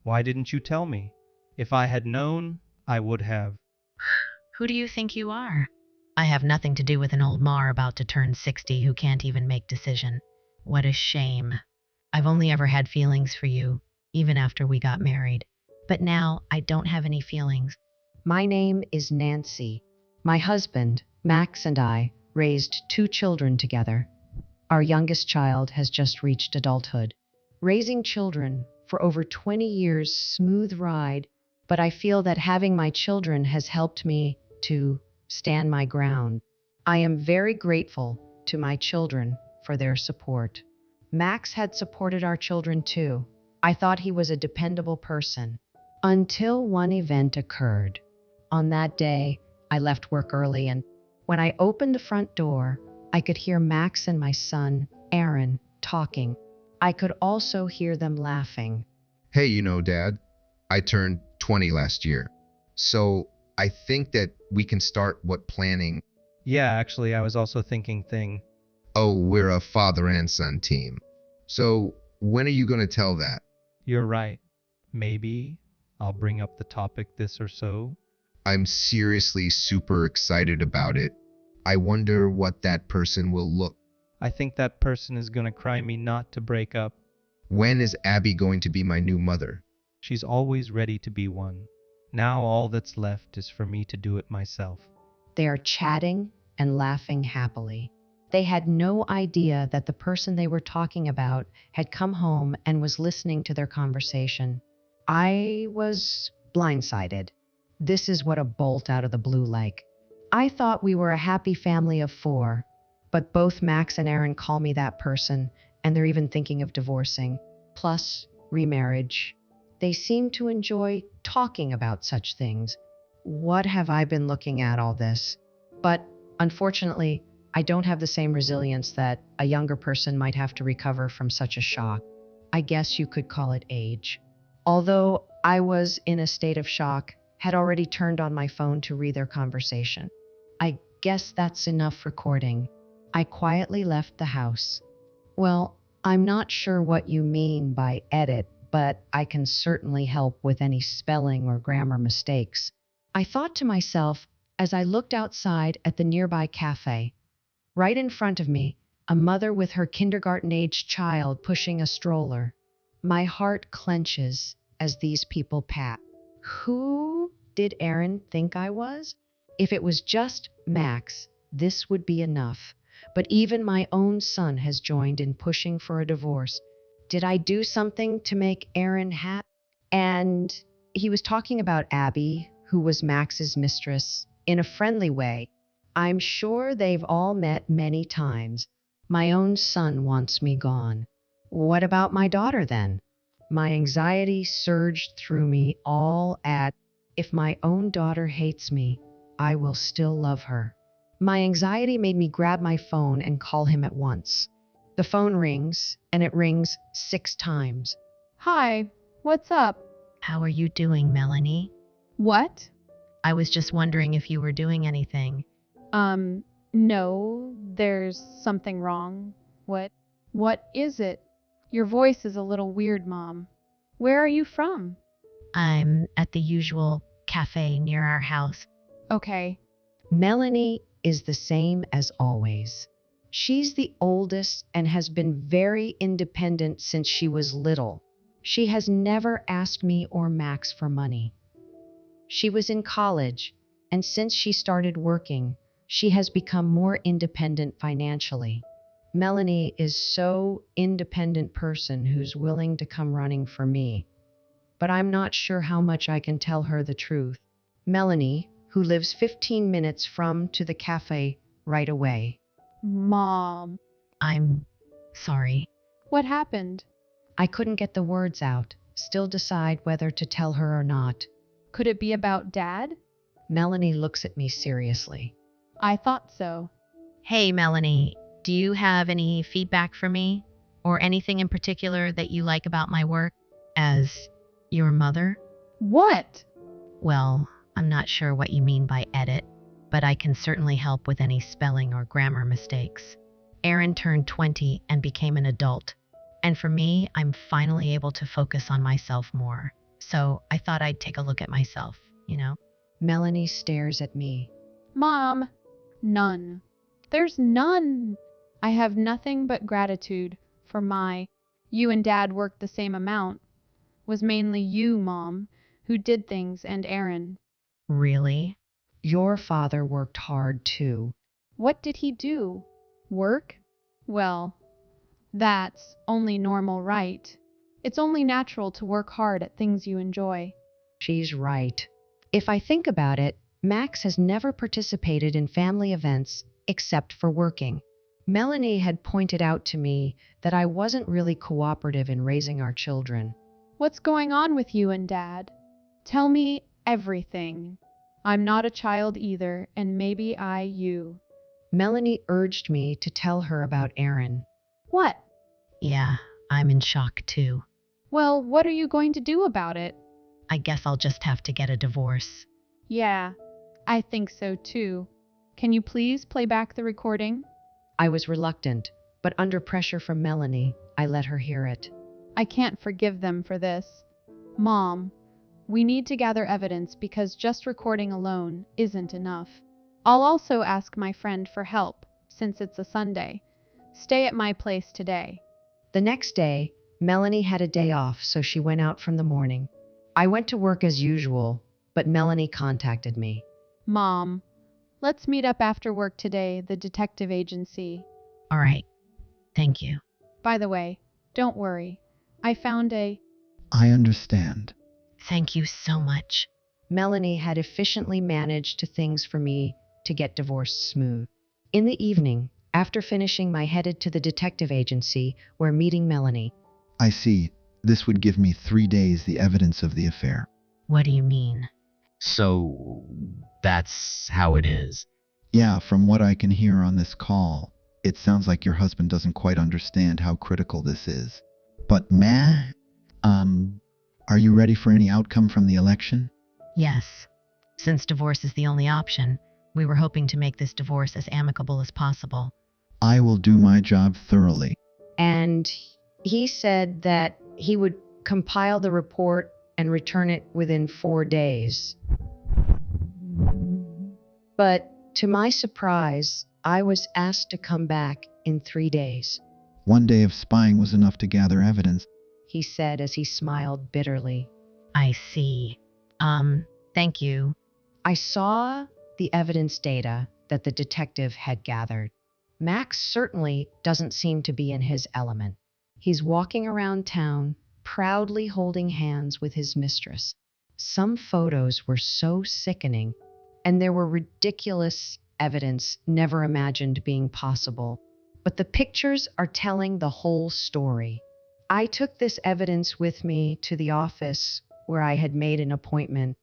Why didn't you tell me? If I had known, I would have. Who do you think you are? I have nothing to do with an old mar about to turn 60 who can't even make decision. What a shame. I've only ever had feelings for you, even after we got married. But now I don't have any feelings. My name is Nancy. My husband, Max, and I raised 2 children together. Our youngest child has just reached adulthood. Raising children for over 20 years, smooth ride, but I feel that having my children has helped me to stand my ground. I am very grateful to my children for their support. Max had supported our children too. I thought he was a dependable person until one event occurred. On that day, I left work early, and when I opened the front door, I could hear Max and my son, Aaron, talking. I could also hear them laughing. Hey, Dad, I turned 20 last year. So I think that we can start planning. Yeah, actually, I was also thinking thing. Oh, we're a father and son team. So when are you going to tell that? You're right. Maybe I'll bring up the topic this or so. I'm seriously super excited about it. I wonder what that person will look. I think that person is gonna cry me not to break up. When is Abby going to be my new mother? She's always ready to be one. Now all that's left is for me to do it myself. They are chatting and laughing happily. They had no idea that the person they were talking about had come home and was listening to their conversation. I was blindsided. This is what a bolt out of the blue like. I thought we were a happy family of 4, but both Max and Aaron call me that person, and they're even thinking of divorcing, plus remarriage. They seem to enjoy talking about such things. What have I been looking at all this? But unfortunately, I don't have the same resilience that a younger person might have to recover from such a shock. I guess you could call it age. Although I was in a state of shock, had already turned on my phone to read their conversation. I guess that's enough recording. I quietly left the house. Well, I'm not sure what you mean by edit, but I can certainly help with any spelling or grammar mistakes. I thought to myself as I looked outside at the nearby cafe. Right in front of me, a mother with her kindergarten-aged child pushing a stroller. My heart clenches as these people pass. Who did Aaron think I was? If it was just Max, this would be enough. But even my own son has joined in pushing for a divorce. Did I do something to make Aaron happy? And he was talking about Abby, who was Max's mistress, in a friendly way. I'm sure they've all met many times. My own son wants me gone. What about my daughter then? My anxiety surged through me all at, if my own daughter hates me, I will still love her. My anxiety made me grab my phone and call him at once. The phone rings, and it rings 6 times. Hi, what's up? How are you doing, Melanie? What? I was just wondering if you were doing anything. No, there's something wrong. What is it? Your voice is a little weird, Mom. Where are you from? I'm at the usual cafe near our house. Okay. Melanie is the same as always. She's the oldest and has been very independent since she was little. She has never asked me or Max for money. She was in college, and since she started working, she has become more independent financially. Melanie is so independent person who's willing to come running for me. But I'm not sure how much I can tell her the truth. Melanie, who lives 15 minutes to the cafe right away. Mom. I'm sorry. What happened? I couldn't get the words out, still decide whether to tell her or not. Could it be about Dad? Melanie looks at me seriously. I thought so. Hey, Melanie, do you have any feedback for me? Or anything in particular that you like about my work as your mother? What? Well, I'm not sure what you mean by edit, but I can certainly help with any spelling or grammar mistakes. Aaron turned 20 and became an adult. And for me, I'm finally able to focus on myself more. So I thought I'd take a look at myself. Melanie stares at me. Mom, none. There's none. I have nothing but gratitude for you and Dad worked the same amount. Was mainly you, Mom, who did things, and Aaron. Really? Your father worked hard too. What did he do? Work? Well, that's only normal, right? It's only natural to work hard at things you enjoy. She's right. If I think about it, Max has never participated in family events except for working. Melanie had pointed out to me that I wasn't really cooperative in raising our children. What's going on with you and Dad? Tell me everything. I'm not a child either, and maybe you. Melanie urged me to tell her about Aaron. What? Yeah, I'm in shock too. Well, what are you going to do about it? I guess I'll just have to get a divorce. Yeah, I think so too. Can you please play back the recording? I was reluctant, but under pressure from Melanie, I let her hear it. I can't forgive them for this. Mom, we need to gather evidence because just recording alone isn't enough. I'll also ask my friend for help, since it's a Sunday. Stay at my place today. The next day, Melanie had a day off, so she went out from the morning. I went to work as usual, but Melanie contacted me. Mom, let's meet up after work today, the detective agency. All right. Thank you. By the way, don't worry. I found I understand. Thank you so much. Melanie had efficiently managed things for me to get divorced smooth. In the evening, after finishing, I headed to the detective agency where meeting Melanie. I see. This would give me 3 days the evidence of the affair. What do you mean? So that's how it is. Yeah, from what I can hear on this call, it sounds like your husband doesn't quite understand how critical this is. But are you ready for any outcome from the election? Yes. Since divorce is the only option, we were hoping to make this divorce as amicable as possible. I will do my job thoroughly. And he said that he would compile the report and return it within 4 days. But to my surprise, I was asked to come back in 3 days. 1 day of spying was enough to gather evidence. He said as he smiled bitterly. I see. Thank you. I saw the evidence data that the detective had gathered. Max certainly doesn't seem to be in his element. He's walking around town, proudly holding hands with his mistress. Some photos were so sickening, and there were ridiculous evidence never imagined being possible. But the pictures are telling the whole story. I took this evidence with me to the office where I had made an appointment.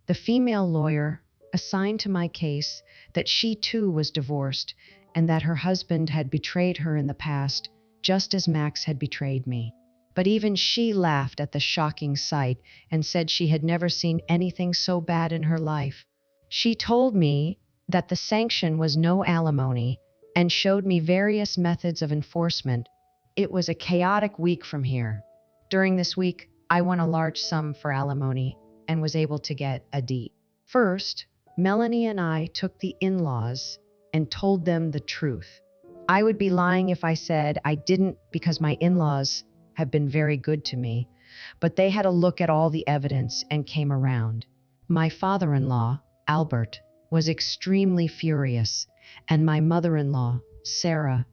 The female lawyer assigned to my case that she too was divorced and that her husband had betrayed her in the past, just as Max had betrayed me. But even she laughed at the shocking sight and said she had never seen anything so bad in her life. She told me that the sanction was no alimony and showed me various methods of enforcement. It was a chaotic week from here. During this week, I won a large sum for alimony and was able to get a deed. First, Melanie and I took the in-laws and told them the truth. I would be lying if I said I didn't, because my in-laws have been very good to me, but they had a look at all the evidence and came around. My father-in-law, Albert, was extremely furious, and my mother-in-law, Sarah,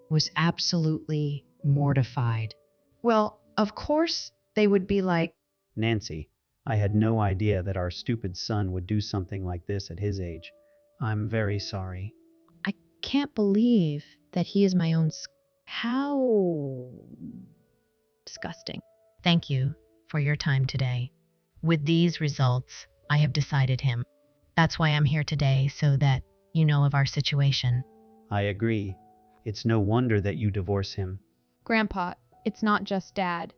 was absolutely mortified. Well, of course, they would be like, Nancy, I had no idea that our stupid son would do something like this at his age. I'm very sorry. I can't believe that he is my own. How disgusting. Thank you for your time today. With these results, I have decided him. That's why I'm here today, so that you know of our situation. I agree. It's no wonder that you divorce him. Grandpa, it's not just Dad.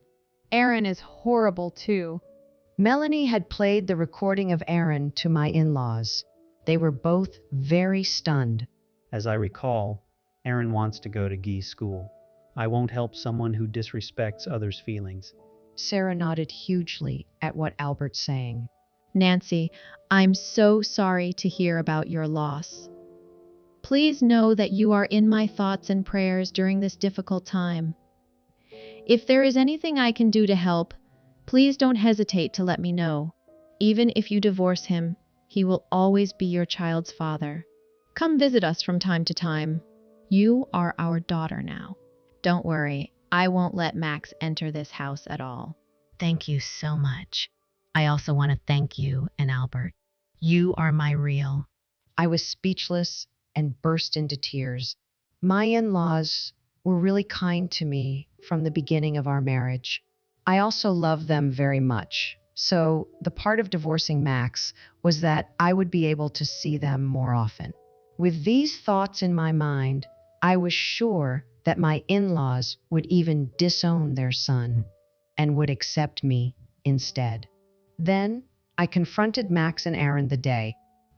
Aaron is horrible too. Melanie had played the recording of Aaron to my in-laws. They were both very stunned. As I recall, Aaron wants to go to Guy's school. I won't help someone who disrespects others' feelings. Sarah nodded hugely at what Albert's saying. Nancy, I'm so sorry to hear about your loss. Please know that you are in my thoughts and prayers during this difficult time. If there is anything I can do to help, please don't hesitate to let me know. Even if you divorce him, he will always be your child's father. Come visit us from time to time. You are our daughter now. Don't worry, I won't let Max enter this house at all. Thank you so much. I also want to thank you and Albert. You are my real. I was speechless and burst into tears. My in-laws were really kind to me from the beginning of our marriage. I also love them very much. So the part of divorcing Max was that I would be able to see them more often. With these thoughts in my mind, I was sure that my in-laws would even disown their son and would accept me instead. Then I confronted Max and Aaron the day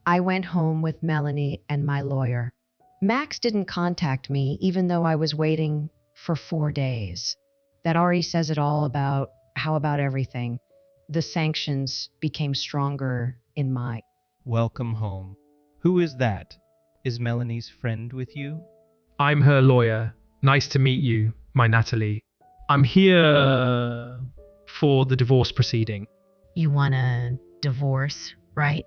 I went home with Melanie and my lawyer. Max didn't contact me even though I was waiting for 4 days. That already says it all about how about everything. The sanctions became stronger in my... Welcome home. Who is that? Is Melanie's friend with you? I'm her lawyer. Nice to meet you, my Natalie. I'm here for the divorce proceeding. You want a divorce, right?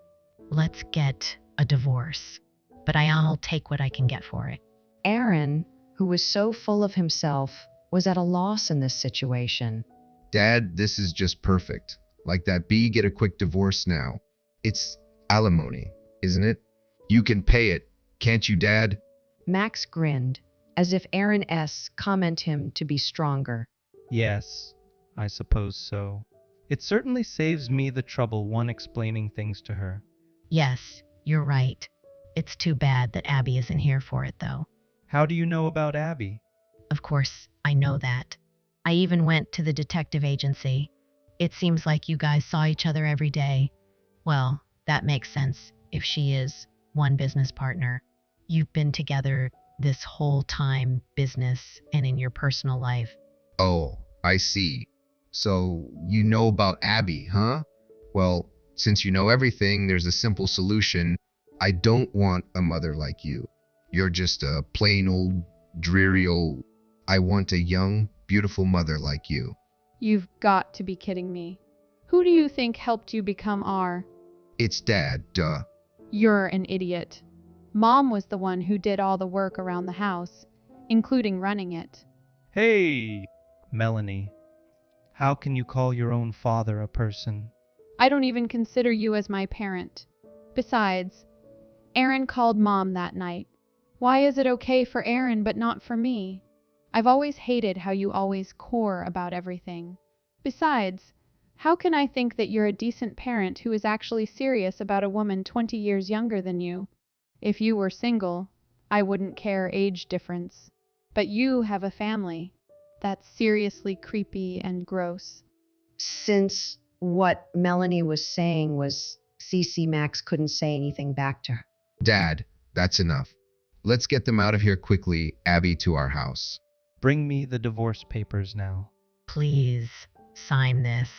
Let's get a divorce. But I'll take what I can get for it. Aaron, who was so full of himself, was at a loss in this situation. Dad, this is just perfect. Like that B, get a quick divorce now. It's alimony, isn't it? You can pay it, can't you, Dad? Max grinned, as if Aaron's comment him to be stronger. Yes, I suppose so. It certainly saves me the trouble one explaining things to her. Yes, you're right. It's too bad that Abby isn't here for it, though. How do you know about Abby? Of course, I know that. I even went to the detective agency. It seems like you guys saw each other every day. Well, that makes sense if she is one business partner. You've been together this whole time, business and in your personal life. Oh, I see. So you know about Abby, huh? Well, since you know everything, there's a simple solution. I don't want a mother like you. You're just a plain old, dreary old... I want a young, beautiful mother like you. You've got to be kidding me. Who do you think helped you become our... It's Dad, duh. You're an idiot. Mom was the one who did all the work around the house, including running it. Hey, Melanie. How can you call your own father a person? I don't even consider you as my parent. Besides, Aaron called Mom that night. Why is it okay for Aaron but not for me? I've always hated how you always core about everything. Besides, how can I think that you're a decent parent who is actually serious about a woman 20 years younger than you? If you were single, I wouldn't care age difference. But you have a family. That's seriously creepy and gross. Since what Melanie was saying was CC, Max couldn't say anything back to her. Dad, that's enough. Let's get them out of here quickly, Abby to our house. Bring me the divorce papers now. Please, sign this.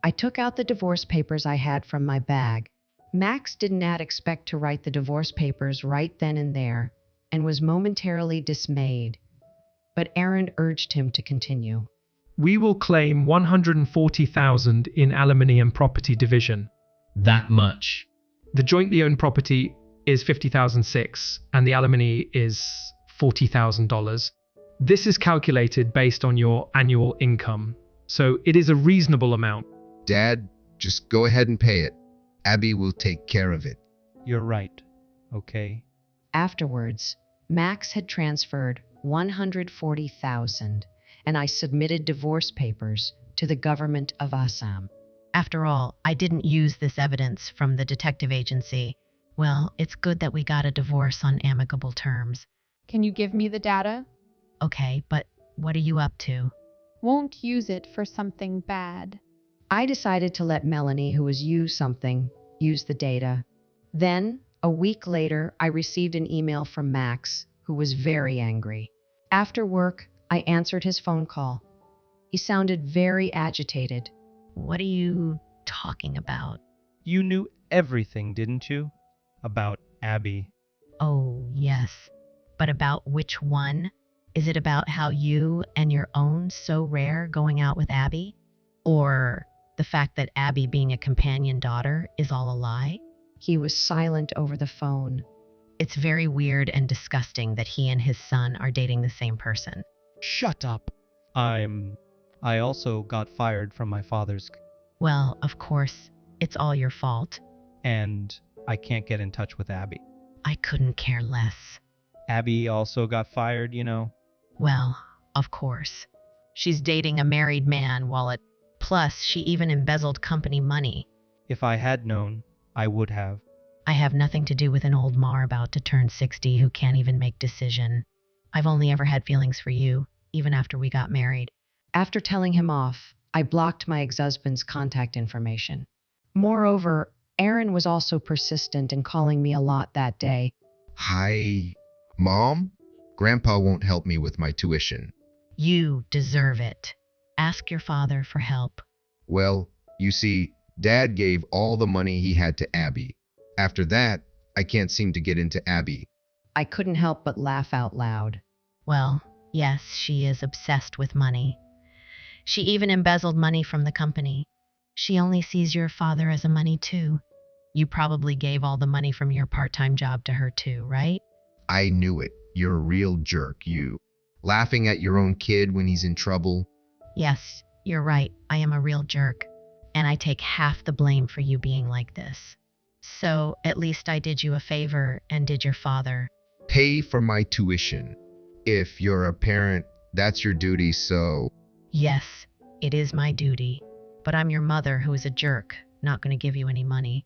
I took out the divorce papers I had from my bag. Max did not expect to write the divorce papers right then and there, and was momentarily dismayed. But Aaron urged him to continue. We will claim $140,000 in alimony and property division. That much. The jointly owned property is $50,006 and the alimony is $40,000. This is calculated based on your annual income, so it is a reasonable amount. Dad, just go ahead and pay it. Abby will take care of it. You're right, okay? Afterwards, Max had transferred $140,000, and I submitted divorce papers to the government of Assam. After all, I didn't use this evidence from the detective agency. Well, it's good that we got a divorce on amicable terms. Can you give me the data? Okay, but what are you up to? Won't use it for something bad. I decided to let Melanie, who was use the data. Then, a week later, I received an email from Max, who was very angry. After work, I answered his phone call. He sounded very agitated. What are you talking about? You knew everything, didn't you? About Abby. Oh, yes. But about which one? Is it about how you and your own so rare going out with Abby? Or the fact that Abby being a companion daughter is all a lie? He was silent over the phone. It's very weird and disgusting that he and his son are dating the same person. Shut up. I also got fired from my father's, Well, of course, it's all your fault. and I can't get in touch with Abby. I couldn't care less. Abby also got fired, you know. Well, of course. She's dating a married man plus she even embezzled company money. If I had known, I would have. I have nothing to do with an old mar about to turn 60 who can't even make decision. I've only ever had feelings for you, even after we got married. After telling him off, I blocked my ex-husband's contact information. Moreover, Aaron was also persistent in calling me a lot that day. Hi, Mom? Grandpa won't help me with my tuition. You deserve it. Ask your father for help. Well, you see, Dad gave all the money he had to Abby. After that, I can't seem to get into Abby. I couldn't help but laugh out loud. Well, yes, she is obsessed with money. She even embezzled money from the company. She only sees your father as a money too. You probably gave all the money from your part-time job to her too, right? I knew it. You're a real jerk, you. Laughing at your own kid when he's in trouble. Yes, you're right. I am a real jerk. And I take half the blame for you being like this. So, at least I did you a favor and did your father. Pay for my tuition. If you're a parent, that's your duty, so... Yes, it is my duty. But I'm your mother who is a jerk, not going to give you any money.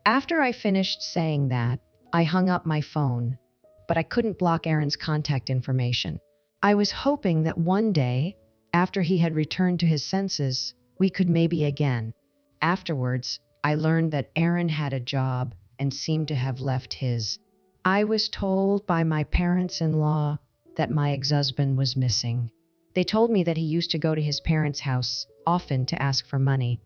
After I finished saying that, I hung up my phone, but I couldn't block Aaron's contact information. I was hoping that one day, after he had returned to his senses, we could maybe again. Afterwards, I learned that Aaron had a job and seemed to have left his. I was told by my parents-in-law that my ex-husband was missing. They told me that he used to go to his parents' house often to ask for money.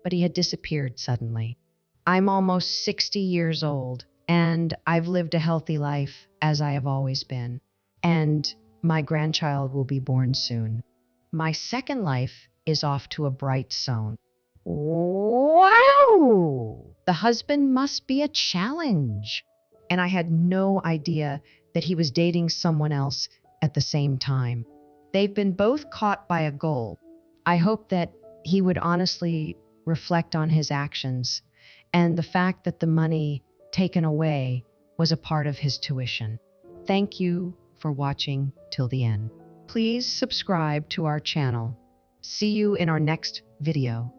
But he had disappeared suddenly. I'm almost 60 years old, and I've lived a healthy life as I have always been. And my grandchild will be born soon. My second life is off to a bright zone. Wow! The husband must be a challenge. And I had no idea that he was dating someone else at the same time. They've been both caught by a goal. I hope that he would honestly reflect on his actions and the fact that the money taken away was a part of his tuition. Thank you for watching till the end. Please subscribe to our channel. See you in our next video.